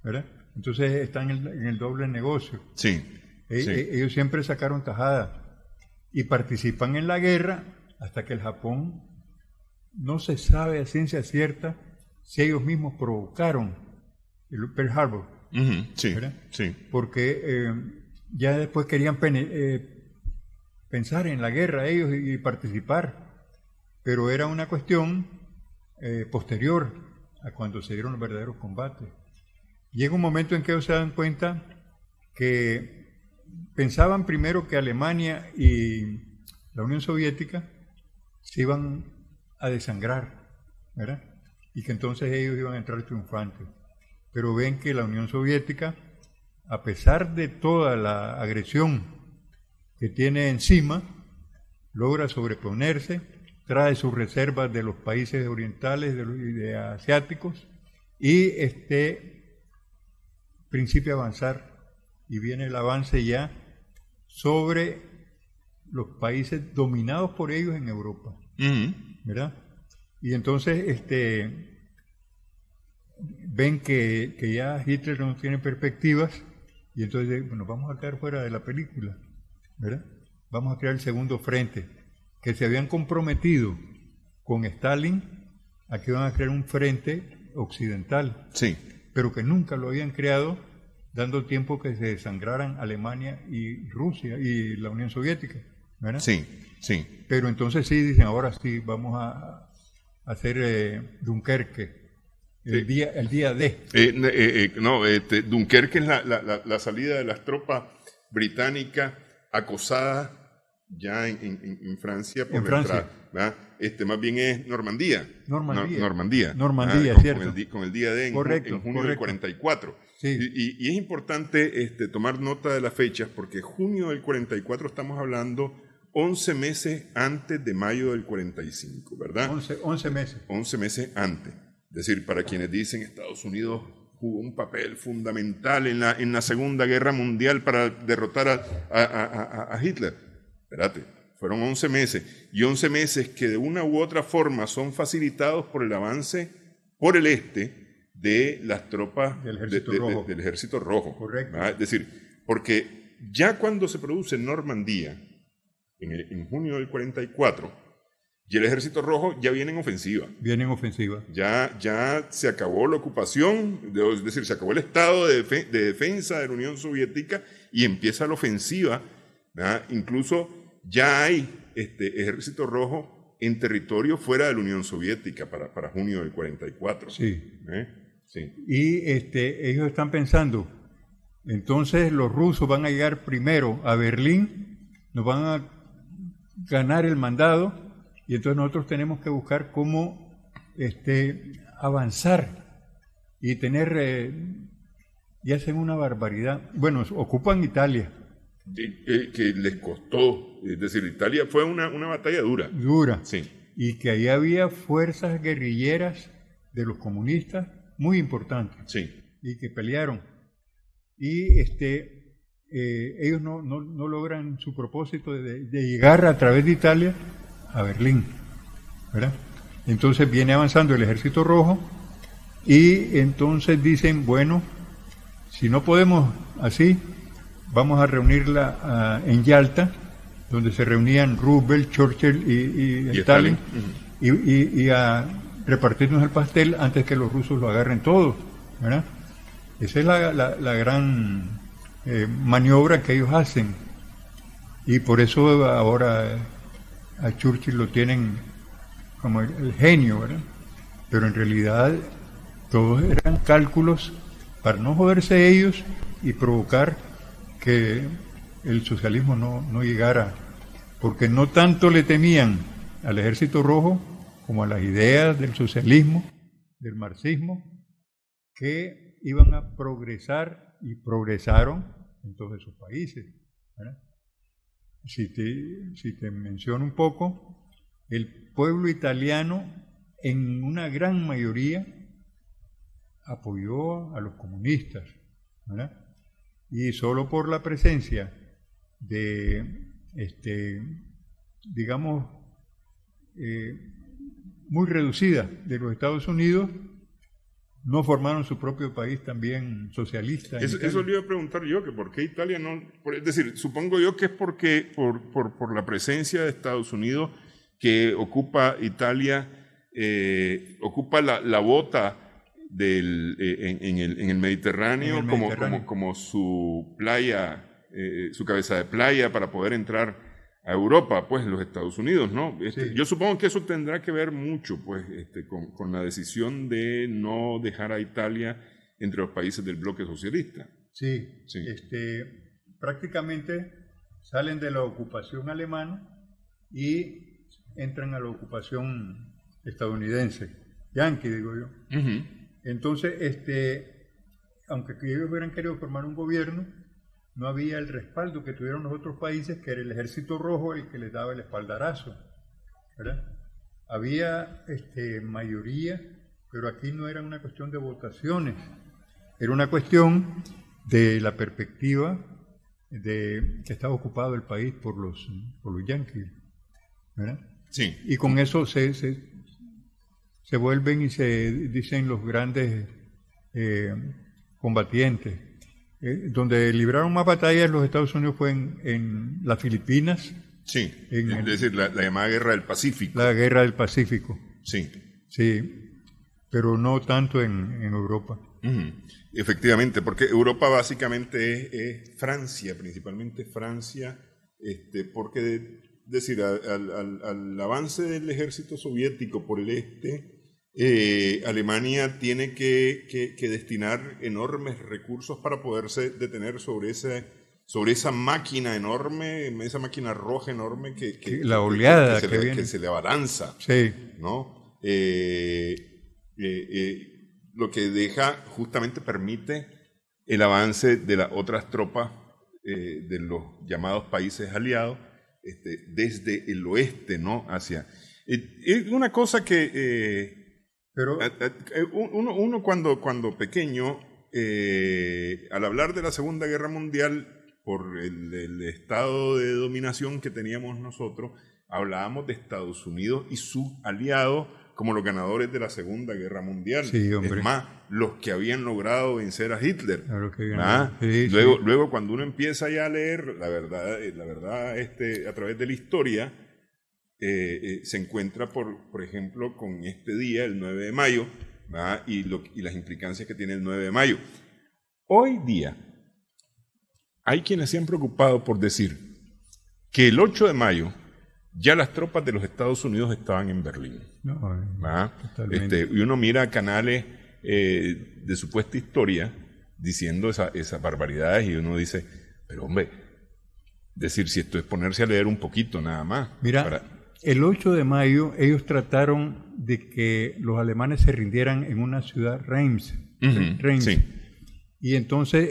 ¿verdad? Entonces están en el doble negocio. Sí. Ellos siempre sacaron tajada y participan en la guerra hasta que el Japón no se sabe a ciencia cierta si ellos mismos provocaron el Pearl Harbor. Sí, ¿verdad? Sí. Porque ya después querían pensar en la guerra ellos y participar, pero era una cuestión posterior a cuando se dieron los verdaderos combates. Llega un momento en que ellos se dan cuenta que pensaban primero que Alemania y la Unión Soviética se iban a desangrar, ¿verdad? Y que entonces ellos iban a entrar triunfantes. Pero ven que la Unión Soviética, a pesar de toda la agresión que tiene encima, logra sobreponerse, trae sus reservas de los países orientales y de asiáticos, y principia a avanzar, y viene el avance ya sobre los países dominados por ellos en Europa, ¿verdad? Y entonces ven que ya Hitler no tiene perspectivas, y entonces bueno, vamos a quedar fuera de la película, ¿verdad? Vamos a crear el segundo frente, que se habían comprometido con Stalin a que iban a crear un frente occidental, sí, pero que nunca lo habían creado, dando tiempo que se desangraran Alemania y Rusia y la Unión Soviética, ¿verdad? Sí. Pero entonces sí dicen, ahora sí vamos a hacer Dunkerque, el día D. Dunkerque es la salida de las tropas británicas acosadas ya en Francia por la entrada, ¿verdad? Más bien es Normandía, cierto. Con el día D en junio del 44. Sí. Y es importante tomar nota de las fechas, porque junio del 44 estamos hablando 11 meses antes de mayo del 45, ¿verdad? 11 meses. 11 meses antes. Es decir, para quienes dicen Estados Unidos jugó un papel fundamental en la Segunda Guerra Mundial para derrotar a Hitler. Espérate, fueron 11 meses. Y 11 meses que de una u otra forma son facilitados por el avance por el este de las tropas del Ejército Rojo. Correcto. ¿Verdad? Es decir, porque ya cuando se produce en Normandía, en junio del 44, y el Ejército Rojo ya viene en ofensiva. Ya se acabó la ocupación, es decir, se acabó el estado de defensa de la Unión Soviética y empieza la ofensiva, ¿verdad? Incluso ya hay Ejército Rojo en territorio fuera de la Unión Soviética para junio del 44. Sí. Sí. Y ellos están pensando, entonces los rusos van a llegar primero a Berlín, nos van a ganar el mandado, y entonces nosotros tenemos que buscar cómo avanzar y tener, y hacen una barbaridad. Bueno, ocupan Italia, Que les costó, es decir, Italia fue una batalla dura. Dura. Sí. Y que ahí había fuerzas guerrilleras de los comunistas muy importantes. Sí. Y que pelearon. Y ellos no logran su propósito de llegar a través de Italia a Berlín, ¿verdad? Entonces viene avanzando el Ejército Rojo y entonces dicen, bueno, si no podemos así, vamos a reunirla en Yalta, donde se reunían Roosevelt, Churchill y Stalin, y a repartirnos el pastel antes que los rusos lo agarren todo, ¿verdad? Esa es la gran maniobra que ellos hacen, y por eso ahora a Churchill lo tienen como el genio, ¿verdad? Pero en realidad todos eran cálculos para no joderse ellos y provocar que el socialismo no llegara, porque no tanto le temían al Ejército Rojo como a las ideas del socialismo, del marxismo, que iban a progresar y progresaron en todos esos países, ¿verdad? Si te menciono un poco, el pueblo italiano en una gran mayoría apoyó a los comunistas, ¿verdad? Y solo por la presencia de, digamos, muy reducida de los Estados Unidos, no formaron su propio país también socialista. Eso le iba a preguntar yo, que por qué Italia no... Es decir, supongo yo que es porque por la presencia de Estados Unidos que ocupa Italia, ocupa la bota en el Mediterráneo, como su playa, su cabeza de playa para poder entrar a Europa, pues los Estados Unidos, ¿no? Sí. Yo supongo que eso tendrá que ver mucho, pues, con la decisión de no dejar a Italia entre los países del bloque socialista. Sí. Prácticamente salen de la ocupación alemana y entran a la ocupación estadounidense, yanqui, digo yo. Uh-huh. Entonces, aunque ellos hubieran querido formar un gobierno, no había el respaldo que tuvieron los otros países, que era el Ejército Rojo el que les daba el espaldarazo, ¿verdad? Había mayoría, pero aquí no era una cuestión de votaciones, era una cuestión de la perspectiva de que estaba ocupado el país por los yanquis, ¿verdad? Sí. Y con eso se vuelven y se dicen los grandes combatientes. Donde libraron más batallas los Estados Unidos fue en las Filipinas. Sí, es decir, la llamada Guerra del Pacífico. La Guerra del Pacífico. Sí. Sí, pero no tanto en Europa. Uh-huh. Efectivamente, porque Europa básicamente es Francia, principalmente Francia, porque decir, al avance del ejército soviético por el este, Alemania tiene que destinar enormes recursos para poderse detener sobre esa máquina enorme, esa máquina roja enorme la oleada que se le abalanza, sí, ¿no? Lo que justamente permite el avance de las otras tropas de los llamados países aliados desde el oeste, ¿no? Hacia... Es una cosa que... Pero uno cuando pequeño, al hablar de la Segunda Guerra Mundial, por el estado de dominación que teníamos nosotros, hablábamos de Estados Unidos y sus aliados como los ganadores de la Segunda Guerra Mundial. Sí, hombre. Es más, los que habían logrado vencer a Hitler. Claro que Sí, luego, cuando uno empieza ya a leer la verdad a través de la historia, se encuentra, por ejemplo, con este día, el 9 de mayo, y las implicancias que tiene el 9 de mayo. Hoy día, hay quienes se han preocupado por decir que el 8 de mayo ya las tropas de los Estados Unidos estaban en Berlín. Y uno mira canales de supuesta historia diciendo esas barbaridades y uno dice, pero hombre, decir, si esto es ponerse a leer un poquito nada más. Mira, el 8 de mayo ellos trataron de que los alemanes se rindieran en una ciudad, Reims. Sí. Y entonces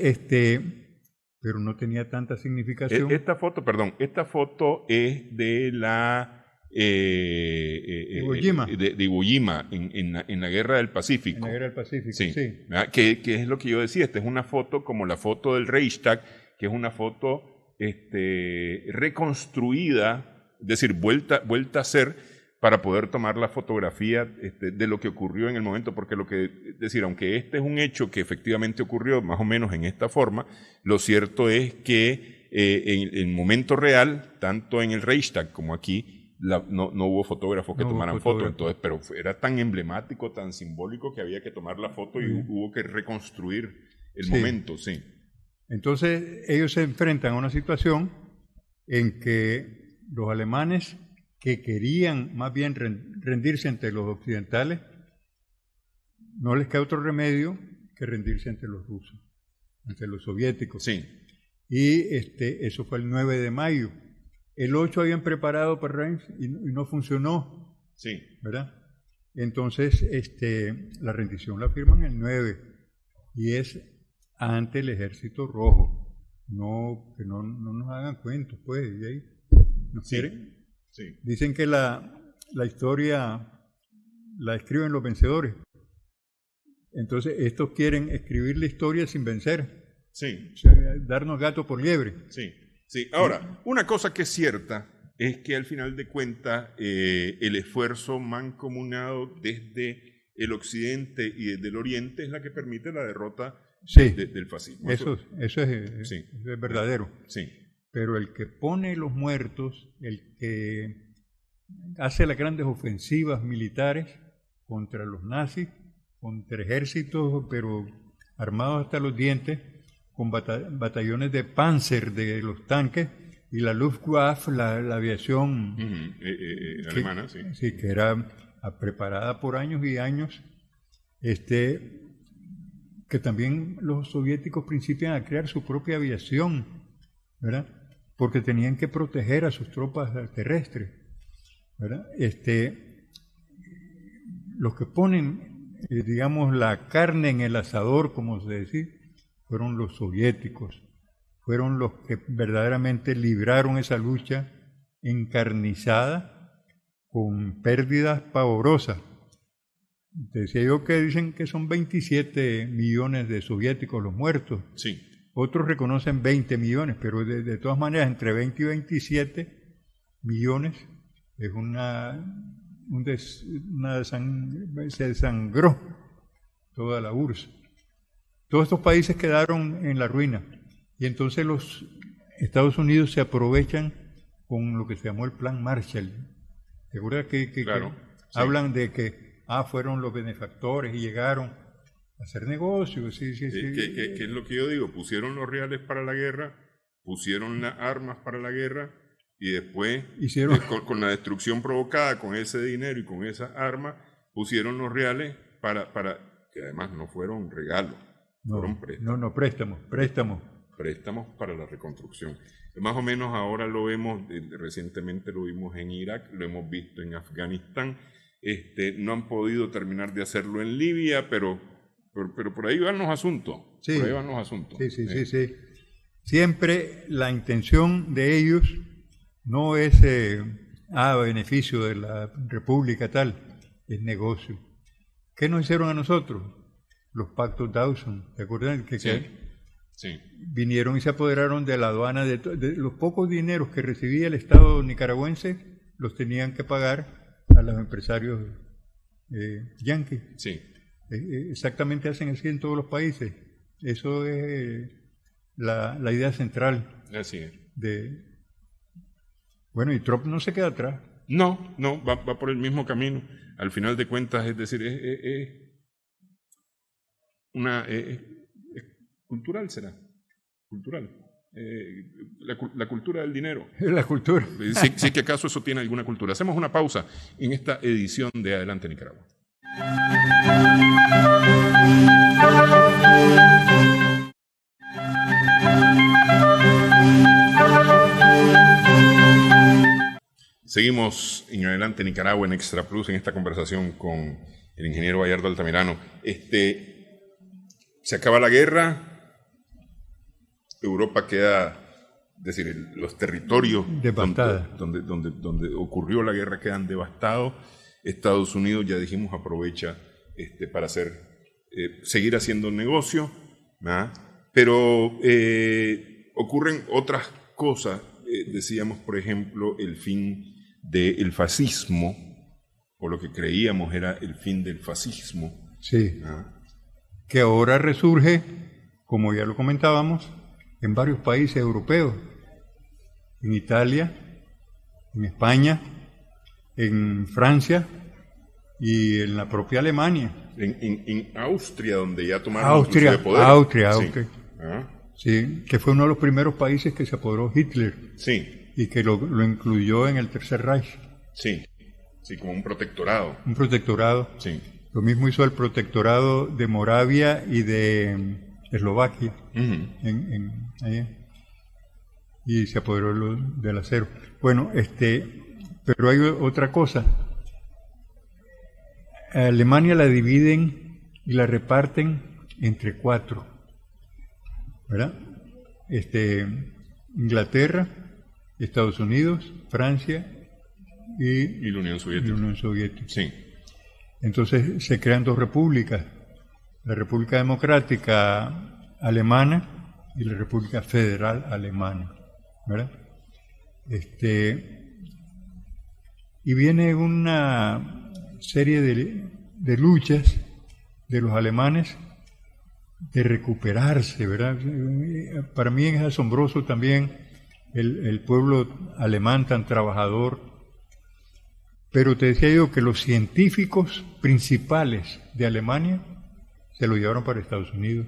pero no tenía tanta significación. Esta foto es de la Iwo Jima. de Iwo Jima en la Guerra del Pacífico. En la Guerra del Pacífico, Sí. sí. Que es lo que yo decía, esta es una foto como la foto del Reichstag, que es una foto reconstruida, es decir, vuelta a hacer para poder tomar la fotografía de lo que ocurrió en el momento, porque es decir, aunque este es un hecho que efectivamente ocurrió más o menos en esta forma, lo cierto es que en el momento real, tanto en el Reichstag como aquí, no hubo fotógrafos que tomaran fotos, entonces, pero era tan emblemático, tan simbólico que había que tomar la foto y hubo que reconstruir el momento, sí. Entonces ellos se enfrentan a una situación en que los alemanes, que querían más bien rendirse ante los occidentales, no les queda otro remedio que rendirse ante los rusos, ante los soviéticos. Sí. Y eso fue el 9 de mayo. El 8 habían preparado para Reims y no funcionó. Sí. ¿Verdad? Entonces, la rendición la firman el 9 y es ante el Ejército Rojo. No, que no nos hagan cuentos, pues, ¿y ahí? ¿Nos quieren? Sí. Dicen que la historia la escriben los vencedores. Entonces, estos quieren escribir la historia sin vencer. Sí. O sea, darnos gato por liebre. Sí. Sí. Ahora, una cosa que es cierta es que al final de cuentas el esfuerzo mancomunado desde el occidente y desde el oriente es la que permite la derrota del fascismo. Eso es verdadero. Sí. Pero el que pone los muertos, el que hace las grandes ofensivas militares contra los nazis, contra ejércitos, pero armados hasta los dientes, con batallones de Panzer de los tanques, y la Luftwaffe, la aviación alemana, sí, que era preparada por años y años, que también los soviéticos principian a crear su propia aviación, ¿verdad? Porque tenían que proteger a sus tropas terrestres, ¿verdad? Los que ponen, digamos, la carne en el asador, como se dice, fueron los soviéticos, fueron los que verdaderamente libraron esa lucha encarnizada con pérdidas pavorosas. Te decía yo que dicen que son 27 millones de soviéticos los muertos. Sí. Otros reconocen 20 millones, pero de todas maneras, entre 20 y 27 millones es se desangró toda la URSS. Todos estos países quedaron en la ruina, y entonces los Estados Unidos se aprovechan con lo que se llamó el Plan Marshall. ¿Te acuerdas claro, que hablan de que fueron los benefactores y llegaron a hacer negocios? Sí. Que es lo que yo digo, pusieron los reales para la guerra, pusieron las armas para la guerra, y después, con la destrucción provocada con ese dinero y con esas armas, pusieron los reales para que además no fueron regalos, fueron préstamos. Préstamos. Préstamos para la reconstrucción. Más o menos ahora lo vemos, recientemente lo vimos en Irak, lo hemos visto en Afganistán, no han podido terminar de hacerlo en Libia, pero por ahí van los asuntos. Sí. Por ahí van los asuntos. Sí. Siempre la intención de ellos no es a beneficio de la República tal, es negocio. ¿Qué nos hicieron a nosotros? Los pactos Dawson, ¿te acuerdas? Sí. Vinieron y se apoderaron de la aduana, de los pocos dineros que recibía el Estado nicaragüense, los tenían que pagar a los empresarios yanquis. Sí. Exactamente hacen así en todos los países. Eso es la idea central. Así es. Bueno, y Trump no se queda atrás. No, va por el mismo camino. Al final de cuentas, es decir, es cultural será. Cultural. La cultura del dinero. La cultura. Sí que acaso eso tiene alguna cultura. Hacemos una pausa en esta edición de Adelante Nicaragua. Seguimos en Adelante Nicaragua en Extra Plus en esta conversación con el ingeniero Bayardo Altamirano. Se acaba la guerra, Europa queda, es decir, los territorios donde ocurrió la guerra quedan devastados. Estados Unidos, ya dijimos, aprovecha para seguir haciendo negocio, ¿verdad? Pero ocurren otras cosas. Decíamos, por ejemplo, el fin del fascismo, o lo que creíamos era el fin del fascismo. Sí. Que ahora resurge, como ya lo comentábamos, en varios países europeos, en Italia, en España, en Francia y en la propia Alemania. En Austria, donde ya tomaron el poder. Austria. Sí, que fue uno de los primeros países que se apoderó Hitler. Sí. Y que lo incluyó en el Tercer Reich. Sí, como un protectorado. Un protectorado. Sí. Lo mismo hizo el protectorado de Moravia y de Eslovaquia. Allá. Y se apoderó del acero. Bueno, pero hay otra cosa. A Alemania la dividen y la reparten entre 4, ¿verdad? Inglaterra, Estados Unidos, Francia y la Unión Soviética. Sí. Entonces se crean 2 repúblicas, la República Democrática Alemana y la República Federal Alemana, ¿verdad? Y viene una serie de luchas de los alemanes de recuperarse, ¿verdad? Para mí es asombroso también el pueblo alemán tan trabajador, pero te decía yo que los científicos principales de Alemania se lo llevaron para Estados Unidos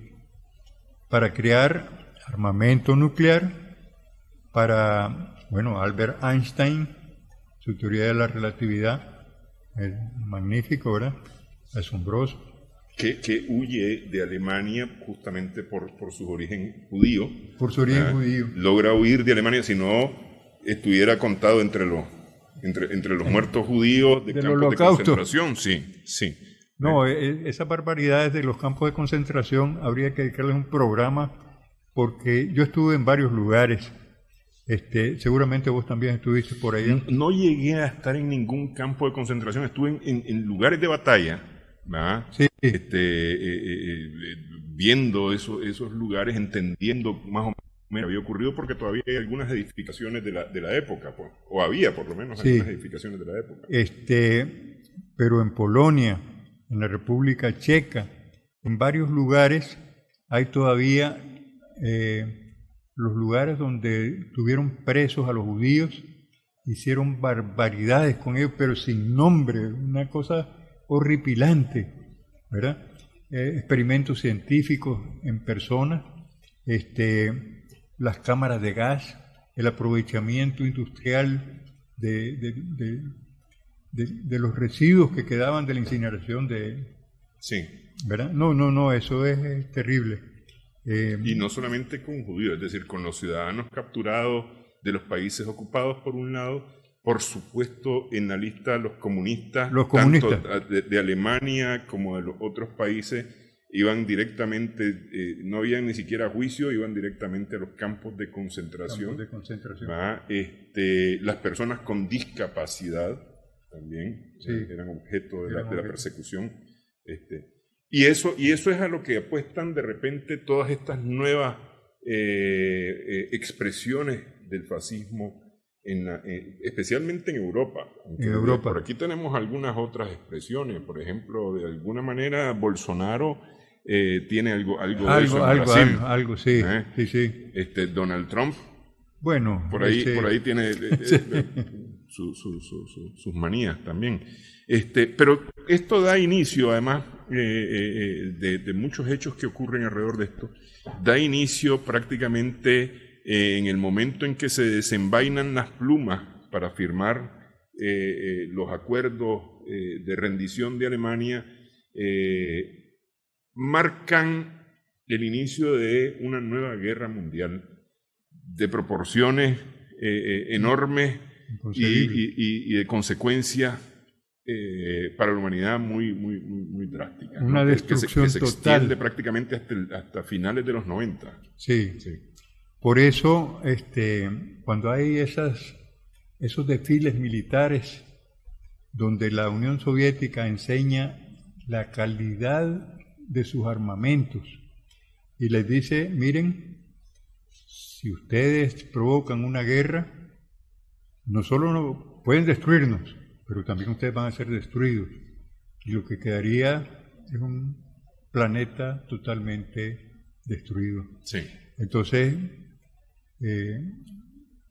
para crear armamento nuclear, para, Albert Einstein, su teoría de la relatividad, es magnífico, ¿verdad? Asombroso. Que huye de Alemania justamente por su origen judío. Por su origen judío. Logra huir de Alemania, si no estuviera contado entre los muertos judíos de campos de concentración. Sí. No, esas barbaridades de los campos de concentración habría que dedicarles un programa, porque yo estuve en varios lugares. Seguramente vos también estuviste por allá. No llegué a estar en ningún campo de concentración, estuve en lugares de batalla, ¿verdad? Sí. Viendo esos lugares, entendiendo más o menos había ocurrido, porque todavía hay algunas edificaciones de la época, pues, o había por lo menos algunas edificaciones de la época. Pero en Polonia, en la República Checa, en varios lugares hay todavía los lugares donde tuvieron presos a los judíos, hicieron barbaridades con ellos, pero sin nombre, una cosa horripilante, ¿verdad? Experimentos científicos en persona, las cámaras de gas, el aprovechamiento industrial de los residuos que quedaban de la incineración Sí. ¿verdad? No, eso es terrible. Y no solamente con judíos, es decir, con los ciudadanos capturados de los países ocupados por un lado, por supuesto en la lista los comunistas. Tanto de Alemania como de los otros países, iban directamente, no había ni siquiera juicio, iban directamente a los campos de concentración. Las personas con discapacidad también eran objeto de la persecución. Y eso es a lo que apuestan de repente todas estas nuevas expresiones del fascismo, especialmente en Europa. Por aquí tenemos algunas otras expresiones. Por ejemplo, de alguna manera Bolsonaro tiene algo de eso en Brasil. Algo, sí. Sí. Donald Trump, bueno, por ahí tiene sus manías también. Pero esto da inicio, además de muchos hechos que ocurren alrededor de esto, da inicio prácticamente en el momento en que se desenvainan las plumas para firmar los acuerdos de rendición de Alemania, marcan el inicio de una nueva guerra mundial de proporciones enormes y de consecuencias para la humanidad muy drásticas. Una destrucción que se total. extiende prácticamente hasta finales de los 90. Sí. Por eso, cuando hay esos desfiles militares donde la Unión Soviética enseña la calidad de sus armamentos y les dice, miren, si ustedes provocan una guerra, no solo no pueden destruirnos, pero también ustedes van a ser destruidos. Y lo que quedaría es un planeta totalmente destruido. Sí. Entonces,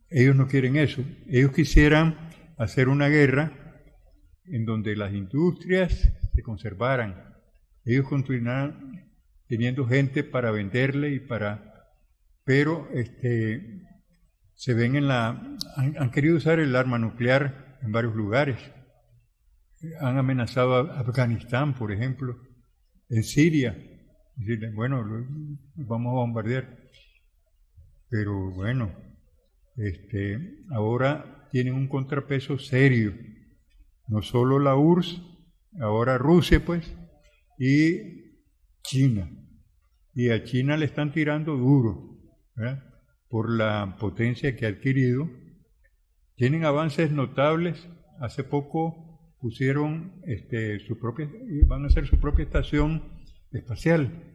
ellos no quieren eso. Ellos quisieran hacer una guerra en donde las industrias se conservaran. Ellos continuaran teniendo gente para venderle pero se ven han querido usar el arma nuclear en varios lugares. Han amenazado a Afganistán, por ejemplo, en Siria. Decirle, bueno, vamos a bombardear. Pero bueno, ahora tienen un contrapeso serio. No solo la URSS, ahora Rusia, pues, y China. Y a China le están tirando duro, ¿verdad? Por la potencia que ha adquirido. Tienen avances notables. Hace poco pusieron van a hacer su propia estación espacial.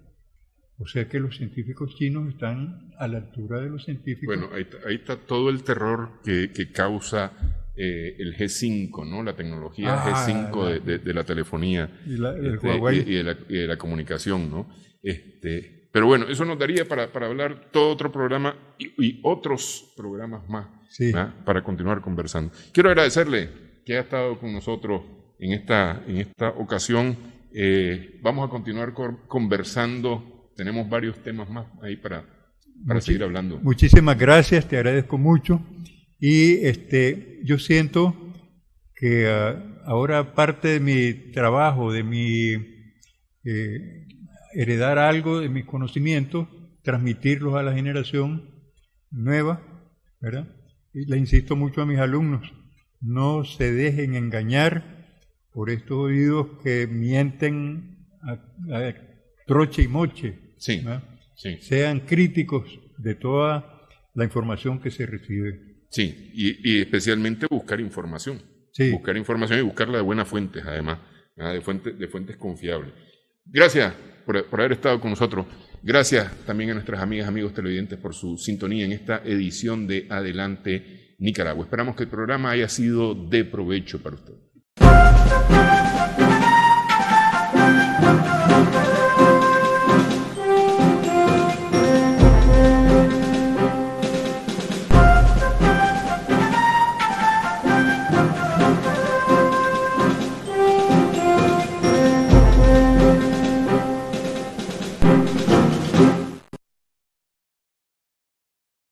O sea que los científicos chinos están a la altura de los científicos. Bueno, ahí está todo el terror que causa el G5, ¿no? La tecnología G5 de la telefonía y de la comunicación, ¿no? Pero bueno, eso nos daría para hablar todo otro programa y otros programas más, sí, para continuar conversando. Quiero agradecerle que haya estado con nosotros en esta ocasión. Vamos a continuar conversando. Tenemos varios temas más ahí para seguir hablando. Muchísimas gracias, te agradezco mucho. Y yo siento que ahora parte de mi trabajo, de mi heredar algo de mis conocimientos, transmitirlos a la generación nueva, ¿verdad? Y le insisto mucho a mis alumnos, no se dejen engañar por estos oídos que mienten a troche y moche. Sí, ¿verdad? Sí. Sean críticos de toda la información que se recibe. Sí, y especialmente buscar información. Sí. Buscar información y buscarla de buenas fuentes, además, de fuentes confiables. Gracias por haber estado con nosotros. Gracias también a nuestras amigas, amigos televidentes por su sintonía en esta edición de Adelante Nicaragua. Esperamos que el programa haya sido de provecho para usted.